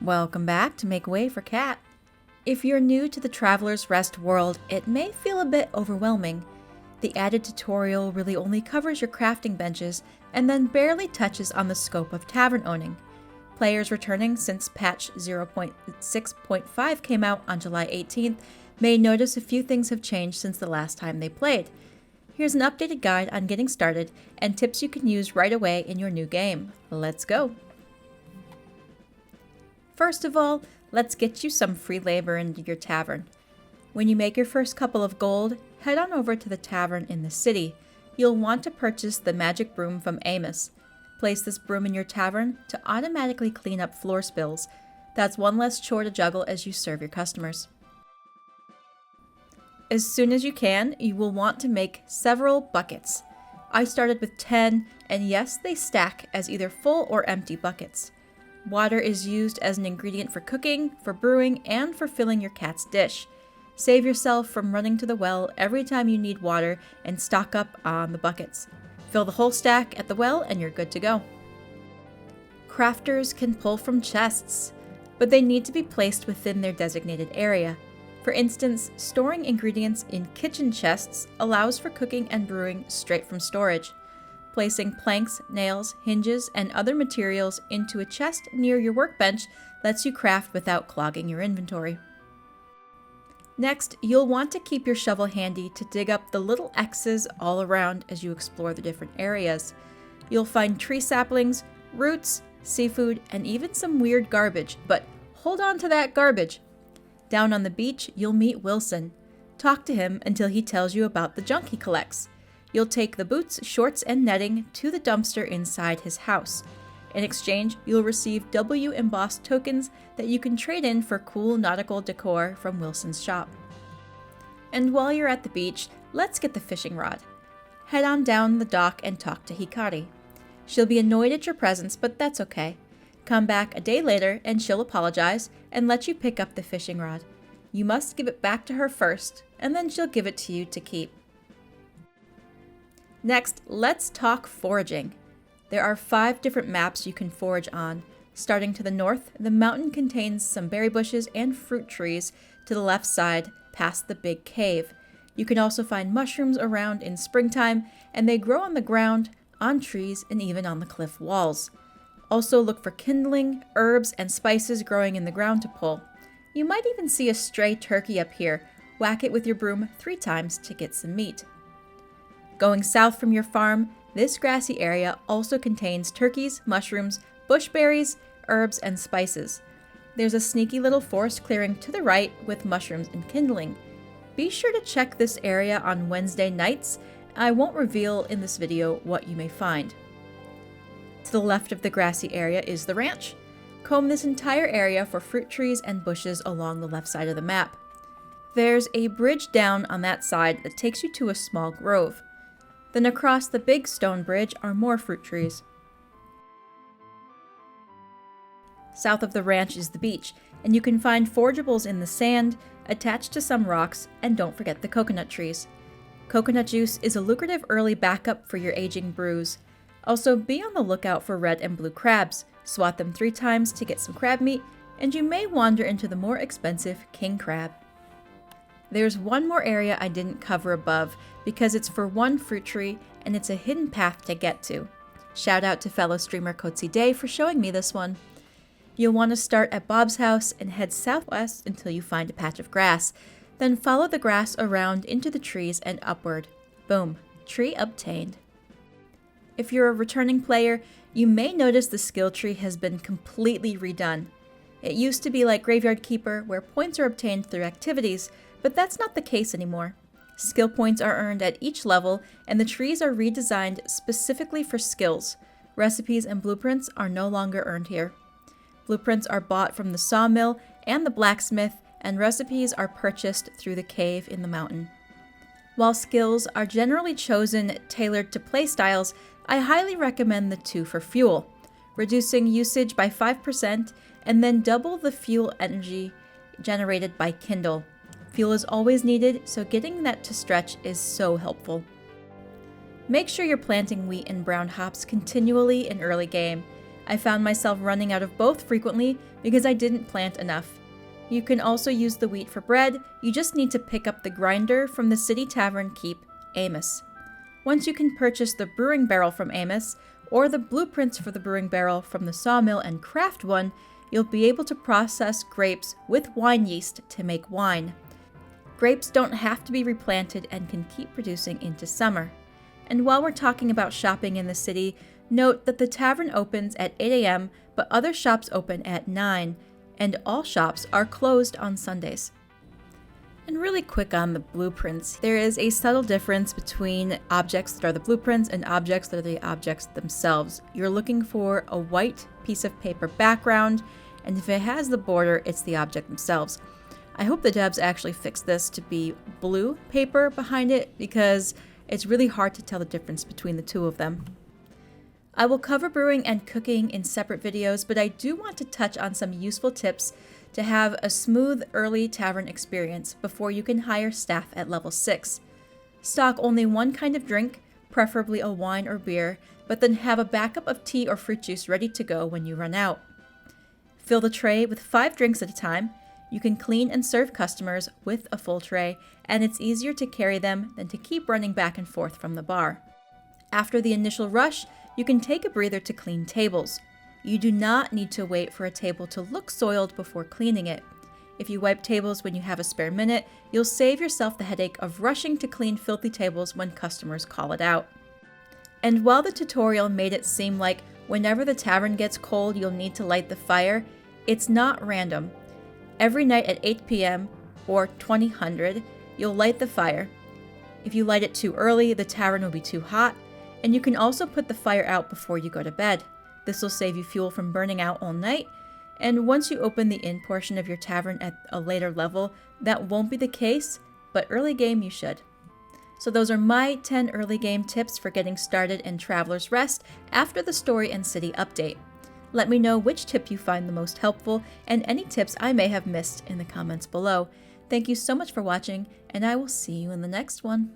Welcome back to Make Way for Cat. If you're new to the Traveler's Rest world, it may feel a bit overwhelming. The added tutorial really only covers your crafting benches and then barely touches on the scope of tavern owning. Players returning since patch 0.6.5 came out on July 18th may notice a few things have changed since the last time they played. Here's an updated guide on getting started and tips you can use right away in your new game. Let's go! First of all, let's get you some free labor into your tavern. When you make your first couple of gold, head on over to the tavern in the city. You'll want to purchase the magic broom from Amos. Place this broom in your tavern to automatically clean up floor spills. That's one less chore to juggle as you serve your customers. As soon as you can, you will want to make several buckets. I started with 10, and yes, they stack as either full or empty buckets. Water is used as an ingredient for cooking, for brewing, and for filling your cat's dish. Save yourself from running to the well every time you need water and stock up on the buckets. Fill the whole stack at the well and you're good to go. Crafters can pull from chests, but they need to be placed within their designated area. For instance, storing ingredients in kitchen chests allows for cooking and brewing straight from storage. Placing planks, nails, hinges, and other materials into a chest near your workbench lets you craft without clogging your inventory. Next, you'll want to keep your shovel handy to dig up the little X's all around as you explore the different areas. You'll find tree saplings, roots, seafood, and even some weird garbage, but hold on to that garbage. Down on the beach, you'll meet Wilson. Talk to him until he tells you about the junk he collects. You'll take the boots, shorts, and netting to the dumpster inside his house. In exchange, you'll receive W embossed tokens that you can trade in for cool nautical decor from Wilson's shop. And while you're at the beach, let's get the fishing rod. Head on down the dock and talk to Hikari. She'll be annoyed at your presence, but that's okay. Come back a day later and she'll apologize and let you pick up the fishing rod. You must give it back to her first, and then she'll give it to you to keep. Next, let's talk foraging. There are 5 different maps you can forage on. Starting to the north, the mountain contains some berry bushes and fruit trees to the left side, past the big cave. You can also find mushrooms around in springtime, and they grow on the ground, on trees, and even on the cliff walls. Also look for kindling, herbs, and spices growing in the ground to pull. You might even see a stray turkey up here. Whack it with your broom 3 times to get some meat. Going south from your farm, this grassy area also contains turkeys, mushrooms, bushberries, herbs, and spices. There's a sneaky little forest clearing to the right with mushrooms and kindling. Be sure to check this area on Wednesday nights. I won't reveal in this video what you may find. To the left of the grassy area is the ranch. Comb this entire area for fruit trees and bushes along the left side of the map. There's a bridge down on that side that takes you to a small grove. Then across the big stone bridge are more fruit trees. South of the ranch is the beach, and you can find forageables in the sand, attached to some rocks, and don't forget the coconut trees. Coconut juice is a lucrative early backup for your aging brews. Also, be on the lookout for red and blue crabs. Swat them 3 times to get some crab meat, and you may wander into the more expensive king crab. There's one more area I didn't cover above because it's for one fruit tree and it's a hidden path to get to. Shout out to fellow streamer Kotzy Day for showing me this one. You'll want to start at Bob's house and head southwest until you find a patch of grass. Then follow the grass around into the trees and upward. Boom, tree obtained. If you're a returning player, you may notice the skill tree has been completely redone. It used to be like Graveyard Keeper, where points are obtained through activities, but that's not the case anymore. Skill points are earned at each level, and the trees are redesigned specifically for skills. Recipes and blueprints are no longer earned here. Blueprints are bought from the sawmill and the blacksmith, and recipes are purchased through the cave in the mountain. While skills are generally chosen tailored to playstyles, I highly recommend the 2 for fuel, reducing usage by 5% and then double the fuel energy generated by Kindle. Fuel is always needed, so getting that to stretch is so helpful. Make sure you're planting wheat and brown hops continually in early game. I found myself running out of both frequently because I didn't plant enough. You can also use the wheat for bread, you just need to pick up the grinder from the city tavern keep, Amos. Once you can purchase the brewing barrel from Amos, or the blueprints for the brewing barrel from the sawmill and craft one, you'll be able to process grapes with wine yeast to make wine. Grapes don't have to be replanted and can keep producing into summer. And while we're talking about shopping in the city, note that the tavern opens at 8 a.m., but other shops open at 9, and all shops are closed on Sundays. And really quick on the blueprints, there is a subtle difference between objects that are the blueprints and objects that are the objects themselves. You're looking for a white piece of paper background, and if it has the border, it's the object themselves. I hope the devs actually fix this to be blue paper behind it, because it's really hard to tell the difference between the two of them. I will cover brewing and cooking in separate videos, but I do want to touch on some useful tips to have a smooth early tavern experience before you can hire staff at level 6. Stock only one kind of drink, preferably a wine or beer, but then have a backup of tea or fruit juice ready to go when you run out. Fill the tray with 5 drinks at a time. You can clean and serve customers with a full tray, and it's easier to carry them than to keep running back and forth from the bar. After the initial rush, you can take a breather to clean tables. You do not need to wait for a table to look soiled before cleaning it. If you wipe tables when you have a spare minute, you'll save yourself the headache of rushing to clean filthy tables when customers call it out. And while the tutorial made it seem like whenever the tavern gets cold you'll need to light the fire, it's not random. Every night at 8 p.m. or 2000, you'll light the fire. If you light it too early, the tavern will be too hot, and you can also put the fire out before you go to bed. This will save you fuel from burning out all night, and once you open the inn portion of your tavern at a later level, that won't be the case, but early game you should. So those are my 10 early game tips for getting started in Traveler's Rest after the story and city update. Let me know which tip you find the most helpful, and any tips I may have missed in the comments below. Thank you so much for watching, and I will see you in the next one.